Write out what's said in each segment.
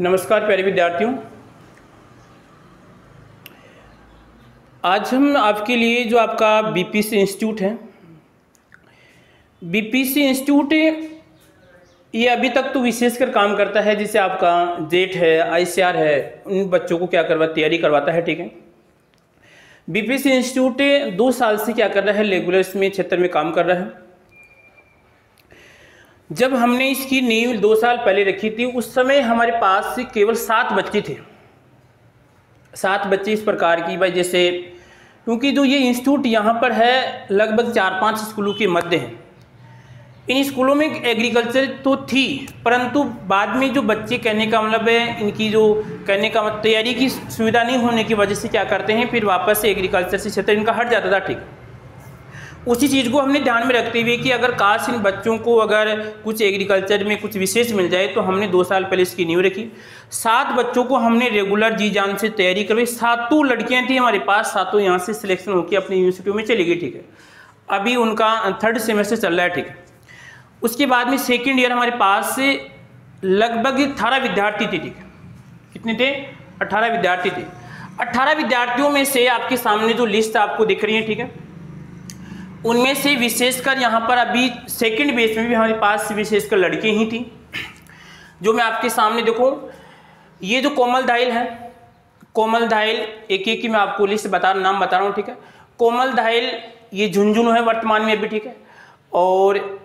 नमस्कार प्यारे विद्यार्थियों, आज हम आपके लिए जो आपका बीपीसी इंस्टीट्यूट है, बीपीसी इंस्टीट्यूट ये अभी तक तो विशेषकर काम करता है जिसे आपका जेट है, आईसीआर है, उन बच्चों को क्या तैयारी करवाता है। ठीक है, बीपीसी इंस्टीट्यूट 2 साल से क्या कर रहा है, रेगुलर में क्षेत्र में काम कर रहा है। जब हमने इसकी नींव 2 साल पहले रखी थी उस समय हमारे पास केवल 7 बच्चे थे। 7 बच्चे इस प्रकार की भाई, जैसे क्योंकि जो ये इंस्टीट्यूट यहाँ पर है लगभग 4-5 स्कूलों के मध्य है। इन स्कूलों में एग्रीकल्चर तो थी, परंतु बाद में जो बच्चे, कहने का मतलब है इनकी जो कहने का मतलब तैयारी की सुविधा नहीं होने की वजह से क्या करते हैं, फिर वापस से एग्रीकल्चर से क्षेत्र इनका हट जाता था। ठीक, उसी चीज़ को हमने ध्यान में रखते हुए कि अगर काश इन बच्चों को अगर कुछ एग्रीकल्चर में कुछ विशेष मिल जाए, तो हमने 2 साल पहले इसकी नींव रखी। 7 बच्चों को हमने रेगुलर जी जान से तैयारी करवाई। 7 लड़कियां थी हमारे पास, 7 यहाँ से सिलेक्शन होकर अपनी यूनिवर्सिटी में चली गई। ठीक है, अभी उनका 3rd सेमेस्टर चल रहा है। ठीक है, उसके बाद में 2nd ईयर हमारे पास से लगभग 18 विद्यार्थी थे। ठीक है, कितने थे? 18 विद्यार्थी थे। 18 विद्यार्थियों में से आपके सामने जो लिस्ट आपको दिख रही है, ठीक है, उनमें से विशेषकर यहाँ पर अभी 2nd बैच में भी हमारे पास विशेषकर लड़की ही थी। जो मैं आपके सामने देखो, ये जो कोमल दाहिल है, कोमल दाहिल एक की मैं आपको लिस्ट नाम बता रहा हूँ। ठीक है, कोमल दाहिल ये झुंझुनू है वर्तमान में अभी। ठीक है, और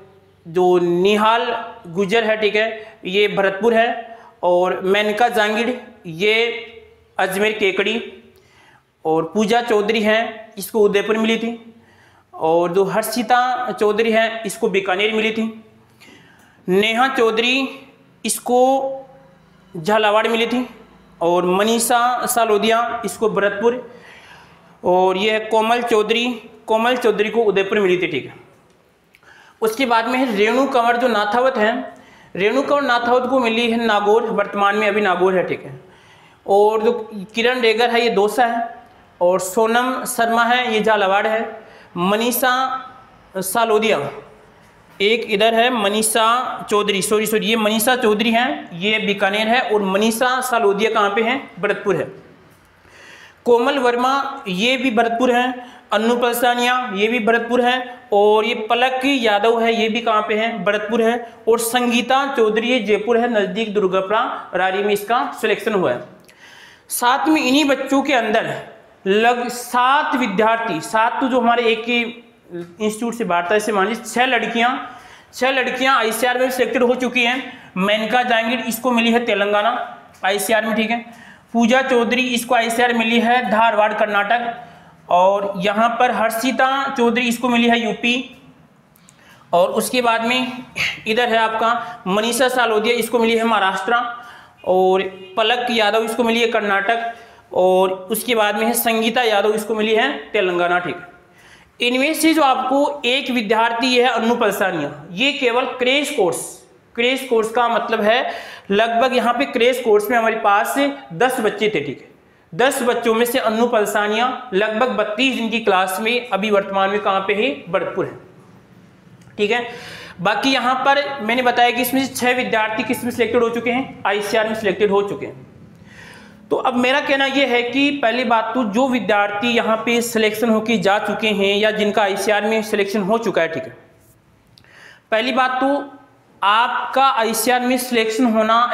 जो निहाल गुजर है, ठीक है, ये भरतपुर है। और मेनका जांगिड़ ये अजमेर केकड़ी। और पूजा चौधरी हैं, इसको उदयपुर मिली थी। और जो हर्षिता चौधरी है, इसको बीकानेर मिली थी। नेहा चौधरी, इसको झालावाड़ मिली थी। और मनीषा सालोदिया, इसको भरतपुर। और यह कोमल चौधरी को उदयपुर मिली थी। ठीक है, उसके बाद में है रेणु कंवर जो नाथावत हैं, रेणु कंवर नाथावत को मिली है नागौर, वर्तमान में अभी नागौर है। ठीक है, और जो किरण रेगर है ये दौसा है। और सोनम शर्मा है, ये झालावाड़ है। मनीषा सालोदिया एक इधर है, मनीषा चौधरी, सॉरी ये मनीषा चौधरी हैं, ये बीकानेर है। और मनीषा सालोदिया कहाँ पे हैं? भरतपुर है। कोमल वर्मा ये भी भरतपुर हैं। अन्नू पलसानिया ये भी भरतपुर है। और ये पलक यादव है, ये भी कहाँ पे हैं? भरतपुर है। और संगीता चौधरी ये जयपुर है, नज़दीक दुर्गापुरा रारी में इसका सिलेक्शन हुआ है। साथ में इन्हीं बच्चों के अंदर 7 विद्यार्थी, 7 तो जो हमारे एक ही इंस्टीट्यूट से बाहर था, ऐसे मान लीजिए 6 लड़कियां आईसीआर में सिलेक्टेड हो चुकी हैं। मेनका जांगिड़, इसको मिली है तेलंगाना आईसीआर में। ठीक है, पूजा चौधरी, इसको आईसीआर मिली है धारवाड़ कर्नाटक। और यहाँ पर हर्षिता चौधरी, इसको मिली है यूपी। और उसके बाद में इधर है आपका मनीषा सालोदिया, इसको मिली है महाराष्ट्र। और पलक यादव, इसको मिली है कर्नाटक। और उसके बाद में है संगीता यादव, इसको मिली है तेलंगाना। ठीक है, इनमें से जो आपको एक विद्यार्थी है अन्नू पलसानिया, ये केवल क्रेश कोर्स का मतलब है लगभग यहाँ पे क्रेश कोर्स में हमारे पास 10 बच्चे थे। ठीक है, 10 बच्चों में से अन्नू पलसानिया लगभग 32 दिन की क्लास में अभी वर्तमान में कहाँ पे है? भरतपुर है। ठीक है, बाकी यहाँ पर मैंने बताया कि इसमें से 6 विद्यार्थी किस में सिलेक्टेड हो चुके हैं? आईसीआर में सिलेक्टेड हो चुके हैं। तो अब मेरा कहना यह है कि पहली बात तो जो विद्यार्थी यहाँ पे सिलेक्शन होके जा चुके हैं या जिनका आईसीआर में सिलेक्शन हो चुका है, ठीक है, पहली बात तो आपका आईसीआर में सिलेक्शन होना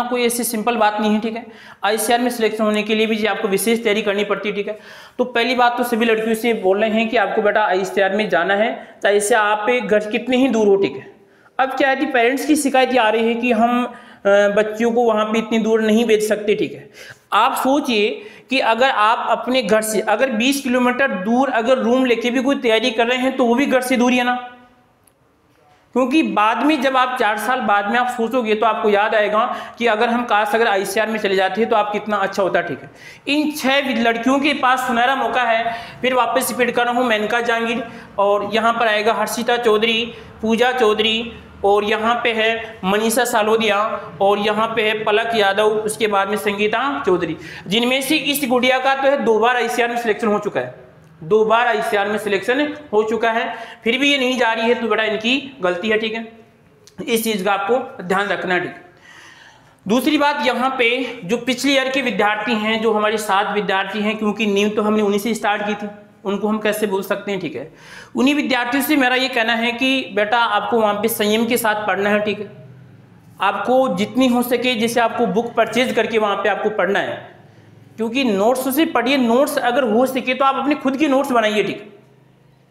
कोई ऐसी सिंपल बात नहीं है। ठीक है, आईसीआर में सिलेक्शन होने के लिए भी आपको विशेष तैयारी करनी पड़ती है। ठीक है, तो पहली बात तो सभी लड़कियों से बोल रहे हैं कि आपको बेटा आईसीआर में जाना है, चाहे से आप घर कितने ही दूर हो। ठीक है, अब क्या है कि पेरेंट्स की शिकायत आ रही है कि हम बच्चियों को वहाँ पे इतनी दूर नहीं भेज सकते। ठीक है, आप सोचिए कि अगर आप अपने घर से अगर 20 किलोमीटर दूर अगर रूम लेके भी कोई तैयारी कर रहे हैं तो वो भी घर से दूर है ना। क्योंकि बाद में जब आप 4 साल बाद में आप सोचोगे तो आपको याद आएगा कि अगर हम काश अगर आईसीआर में चले जाते हैं तो आप कितना अच्छा होता। ठीक है, इन 6 लड़कियों के पास सुनहरा मौका है। फिर वापस रिपीट कर रहा हूँ, मेनका जांगिड़, और यहाँ पर आएगा हर्षिता चौधरी, पूजा चौधरी, और यहाँ पे है मनीषा सालोदिया, और यहाँ पे है पलक यादव, उसके बाद में संगीता चौधरी, जिनमें से इस गुड़िया का तो है 2 बार आईसीआर में सिलेक्शन हो चुका है। 2 बार आईसीआर में सिलेक्शन हो चुका है, फिर भी ये नहीं जा रही है तो बेटा इनकी गलती है। ठीक है, इस चीज़ का आपको ध्यान रखना है। ठीक है, दूसरी बात यहाँ पे जो पिछले ईयर के विद्यार्थी हैं, जो हमारे 7 विद्यार्थी हैं, क्योंकि नींव तो हमने उन्हीं से स्टार्ट की थी, उनको हम कैसे बोल सकते हैं, ठीक है। उन्हीं विद्यार्थियों से मेरा ये कहना है कि बेटा आपको वहाँ पे संयम के साथ पढ़ना है, ठीक है। आपको जितनी हो सके जैसे आपको बुक परचेज करके वहाँ पे आपको पढ़ना है, क्योंकि नोट्स से पढ़िए। नोट्स अगर हो सके तो आप अपने खुद के नोट्स बनाइए, ठीक है।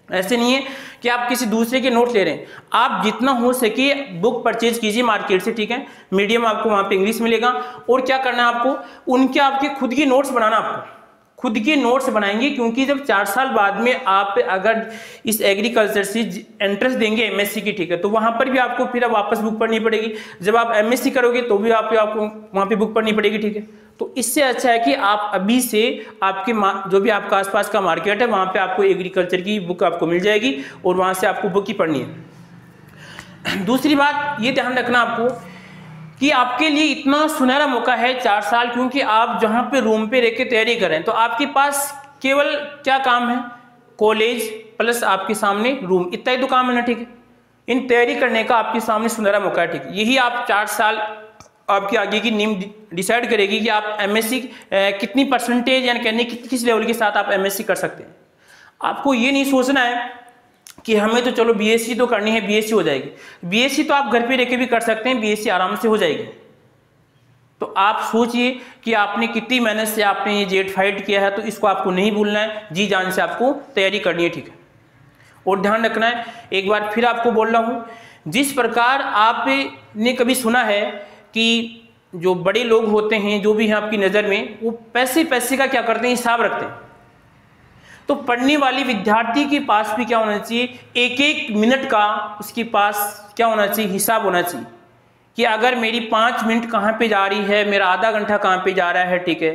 ऐसे नहीं है कि आप किसी दूसरे के नोट्स ले रहे हैं। आप जितना हो सके बुक परचेज कीजिए मार्केट से, ठीक है। मीडियम आपको वहाँ पे इंग्लिश मिलेगा। और क्या करना है आपको, उनके आपके खुद के नोट्स बनाना, आपको खुद के नोट्स बनाएंगे, क्योंकि जब 4 साल बाद में आप अगर इस एग्रीकल्चर से एंट्रेंस देंगे एमएससी की, ठीक है, तो वहाँ पर भी आपको फिर वापस बुक पढ़नी पड़ेगी। जब आप एमएससी करोगे तो भी आपको वहाँ पे बुक पढ़नी पड़ेगी, ठीक है। तो इससे अच्छा है कि आप अभी से आपके जो भी आपका आसपास का मार्केट है वहाँ पे आपको एग्रीकल्चर की बुक आपको मिल जाएगी और वहाँ से आपको बुक ही पढ़नी है। दूसरी बात ये ध्यान रखना आपको कि आपके लिए इतना सुनहरा मौका है 4 साल, क्योंकि आप जहाँ पे रूम पे रह के तैयारी करें तो आपके पास केवल क्या काम है, कॉलेज प्लस आपके सामने रूम, इतना ही तो काम है ना, ठीक है। इन तैयारी करने का आपके सामने सुनहरा मौका है, ठीक है। यही आप 4 साल आपकी आगे की नींव डिसाइड करेगी कि आप एमएससी कितनी परसेंटेज यानी कहने किस लेवल के साथ आप एमएससी कर सकते हैं। आपको ये नहीं सोचना है कि हमें तो चलो बीएससी तो करनी है, बीएससी हो जाएगी। बीएससी तो आप घर पे रह के भी कर सकते हैं, बीएससी आराम से हो जाएगी। तो आप सोचिए कि आपने कितनी मेहनत से आपने ये जेट फाइट किया है, तो इसको आपको नहीं भूलना है, जी जान से आपको तैयारी करनी है, ठीक है। और ध्यान रखना है, एक बार फिर आपको बोल रहा हूँ, जिस प्रकार आपने कभी सुना है कि जो बड़े लोग होते हैं जो भी हैं आपकी नज़र में, वो पैसे का क्या करते हैं, हिसाब रखते हैं। तो पढ़ने वाले विद्यार्थी के पास भी क्या होना चाहिए, एक एक मिनट का उसके पास क्या होना चाहिए, हिसाब होना चाहिए कि अगर मेरी 5 मिनट कहाँ पे जा रही है, मेरा आधा घंटा कहाँ पे जा रहा है, ठीक है।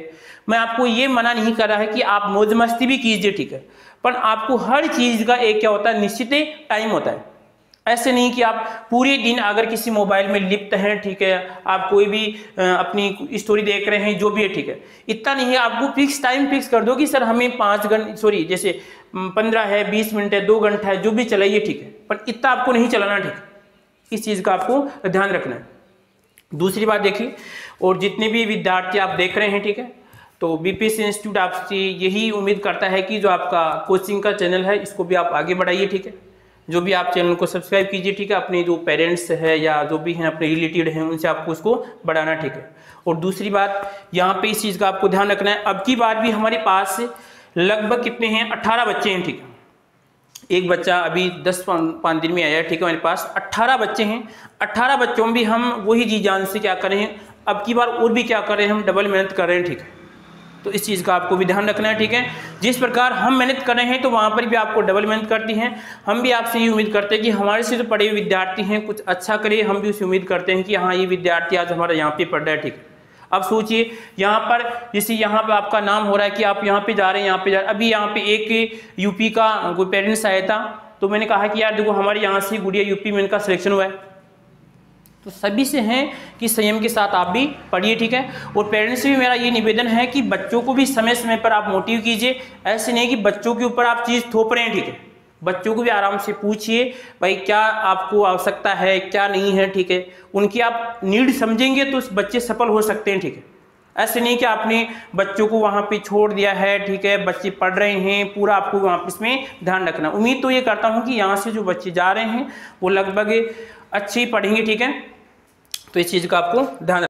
मैं आपको ये मना नहीं कर रहा है कि आप मौज मस्ती भी कीजिए, ठीक है, पर आपको हर चीज़ का एक क्या होता है, निश्चित टाइम होता है। ऐसे नहीं कि आप पूरे दिन अगर किसी मोबाइल में लिप्त हैं, ठीक है, आप कोई भी अपनी स्टोरी देख रहे हैं, जो भी है, ठीक है, इतना नहीं है। आपको फिक्स टाइम फिक्स कर दो कि सर हमें 5 घंटे जैसे 15 है, 20 मिनट है, 2 घंटा है, जो भी चलाइए, ठीक है, पर इतना आपको नहीं चलाना, ठीक है। इस चीज़ का आपको ध्यान रखना है। दूसरी बात देखिए, और जितने भी विद्यार्थी आप देख रहे हैं, ठीक है, तो बीपीएससी इंस्टीट्यूट आपसे यही उम्मीद करता है कि जो आपका कोचिंग का चैनल है इसको भी आप आगे बढ़ाइए, ठीक है। जो भी आप चैनल को सब्सक्राइब कीजिए, ठीक है। अपने जो पेरेंट्स है या जो भी हैं अपने रिलेटेड हैं उनसे आपको उसको बढ़ाना, ठीक है। और दूसरी बात यहाँ पे इस चीज़ का आपको ध्यान रखना है, अब की बार भी हमारे पास लगभग कितने हैं, 18 बच्चे हैं, ठीक है। एक बच्चा अभी 10-5 दिन में आया है, ठीक है। हमारे पास 18 बच्चे हैं। 18 बच्चों में भी हम वही जी जान से क्या करें, अब की बार और भी क्या करें, हम डबल मेहनत कर रहे हैं, ठीक है। तो इस चीज़ का आपको भी ध्यान रखना है, ठीक है। जिस प्रकार हम मेहनत कर रहे हैं तो वहाँ पर भी आपको डबल मेहनत करती हैं। हम भी आपसे ये उम्मीद करते हैं कि हमारे से जो पढ़े हुए विद्यार्थी हैं कुछ अच्छा करें। हम भी उससे उम्मीद करते हैं कि हाँ ये विद्यार्थी आज हमारा यहाँ पे पढ़ रहा है, ठीक है। अब सोचिए यहाँ पर जैसे यहाँ पे आपका नाम हो रहा है कि आप यहाँ पे जा रहे हैं, यहाँ पे जा रहे हैं। अभी यहाँ पे एक यूपी का कोई पेरेंट्स आया था, तो मैंने कहा कि यार देखो हमारे यहाँ से गुड़िया यूपी में इनका सिलेक्शन हुआ है। तो सभी से हैं कि संयम के साथ आप भी पढ़िए, ठीक है। और पेरेंट्स से भी मेरा ये निवेदन है कि बच्चों को भी समय समय पर आप मोटिव कीजिए। ऐसे नहीं कि बच्चों के ऊपर आप चीज़ थोप रहे हैं, ठीक है। बच्चों को भी आराम से पूछिए भाई क्या आपको आवश्यकता है, क्या नहीं है, ठीक है। उनकी आप नीड समझेंगे तो बच्चे सफल हो सकते हैं, ठीक है। ऐसे नहीं कि आपने बच्चों को वहाँ पे छोड़ दिया है, ठीक है, बच्चे पढ़ रहे हैं, पूरा आपको वहाँ पे इसमें ध्यान रखना। उम्मीद तो ये करता हूँ कि यहाँ से जो बच्चे जा रहे हैं वो लगभग अच्छे ही पढ़ेंगे, ठीक है। तो इस चीज़ का आपको ध्यान